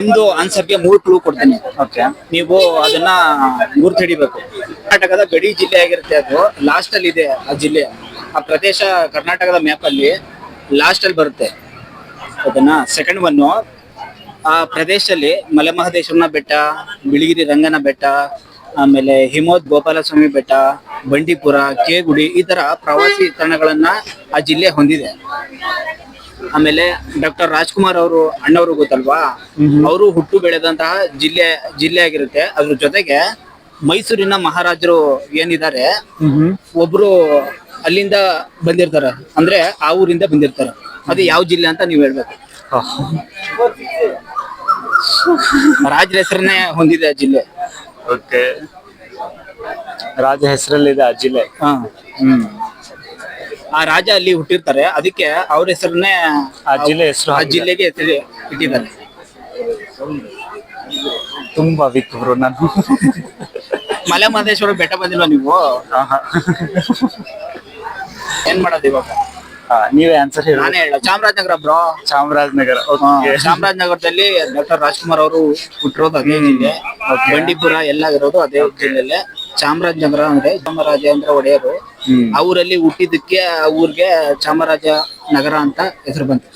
ನಿಮ್ದು ಆನ್ಸರ್ಗೆ 3 ಕ್ಲೂ ಕೊಡ್ತೀನಿ. ಓಕೆ. ನೀವು ಅದನ್ನ ಗುರ್ತಿಡಿಬೇಕು. ಕರ್ನಾಟಕದ ಗಡಿ ಜಿಲ್ಲೆ ಆಗಿರುತ್ತೆ, ಅದು ಲಾಸ್ಟ್ ಅಲ್ಲಿ ಇದೆ ಆ ಜಿಲ್ಲೆ. ಆ ಪ್ರದೇಶ ಕರ್ನಾಟಕದ ಮ್ಯಾಪ್ ಅಲ್ಲಿ ಲಾಸ್ಟ್ ಅಲ್ಲಿ ಬರುತ್ತೆ. ಅದನ್ನ ಸೆಕೆಂಡ್ ಒನ್, ಆ ಪ್ರದೇಶದಲ್ಲಿ ಮಲೆಮಹದೇಶ್ವರನ ಬೆಟ್ಟ, ಬಿಳಿಗಿರಿ ರಂಗನ ಬೆಟ್ಟ, ಆಮೇಲೆ ಹಿಮೋದ್ ಗೋಪಾಲಸ್ವಾಮಿ ಬೆಟ್ಟ, ಬಂಡೀಪುರ, ಕೇಗುಡಿ, ಈ ತರ ಪ್ರವಾಸಿ ತಾಣಗಳನ್ನ ಆ ಜಿಲ್ಲೆ ಹೊಂದಿದೆ. ಆಮೇಲೆ ಡಾಕ್ಟರ್ ರಾಜ್ಕುಮಾರ್ ಅವರು ಅಣ್ಣವರು ಗೊತ್ತಲ್ವಾ, ಅವರು ಹುಟ್ಟು ಬೆಳೆದಂತಹ ಜಿಲ್ಲೆ ಆಗಿರುತ್ತೆ. ಅದ್ರ ಜೊತೆಗೆ ಮೈಸೂರಿನ ಮಹಾರಾಜರು ಏನಿದ್ದಾರೆ, ಒಬ್ರು ಅಲ್ಲಿಂದ ಬಂದಿರ್ತಾರೆ, ಅಂದ್ರೆ ಆ ಊರಿಂದ ಬಂದಿರ್ತಾರೆ. ಅದು ಯಾವ ಜಿಲ್ಲೆ ಅಂತ ನೀವ್ ಹೇಳ್ಬೇಕು. ರಾಜರ ಹೆಸರನ್ನೇ ಹೊಂದಿದೆ ಆ ಜಿಲ್ಲೆ. ಓಕೆ. ರಾಜ ಹೆಸರಲ್ಲಿದೆ ಆ ಜಿಲ್ಲೆ. ಆ ರಾಜ ಅಲ್ಲಿ ಹುಟ್ಟಿರ್ತಾರೆ, ಅದಕ್ಕೆ ಅವ್ರ ಹೆಸರನ್ನೇ ಆ ಜಿಲ್ಲೆ ಹೆಸರು, ಆ ಜಿಲ್ಲೆಗೆ ಹೆಸರು ಇಟ್ಟಿದ್ದಾರೆ. ತುಂಬಾ ವೀಕ್ ಬ್ರೋ ನಾನು. ಮಲೆಮಹದೇಶ್ವರ ಬೆಟ್ಟ ಬಂದಿಲ್ವಾ ನೀವು? ಏನ್ ಮಾಡೋದು ಇವಾಗ? ನೀವೇ ಆನ್ಸರ್ ಹೇಳಿ. ನಾನೇ ಹೇಳ, ಚಾಮರಾಜನಗರ ಬ್ರೋ. ಚಾಮರಾಜನಗರ. ಚಾಮರಾಜನಗರದಲ್ಲಿ ಡಾಕ್ಟರ್ ರಾಜ್ಕುಮಾರ್ ಅವರು ಹುಟ್ಟಿರೋದು ಅದೇ ಜಿಲ್ಲೆ. ಬಂಡೀಪುರ ಎಲ್ಲ ಇರೋದು ಅದೇ ಜಿಲ್ಲೆಯಲ್ಲೇ. ಚಾಮರಾಜನಗರ ಅಂದ್ರೆ ಚಾಮರಾಜೇಂದ್ರ ಒಡೆಯರು ಆ ಊರಲ್ಲಿ ಹುಟ್ಟಿದ್ದಕ್ಕೆ ಆ ಊರಿಗೆ ಚಾಮರಾಜ ನಗರ ಅಂತ ಹೆಸರು ಬಂತು.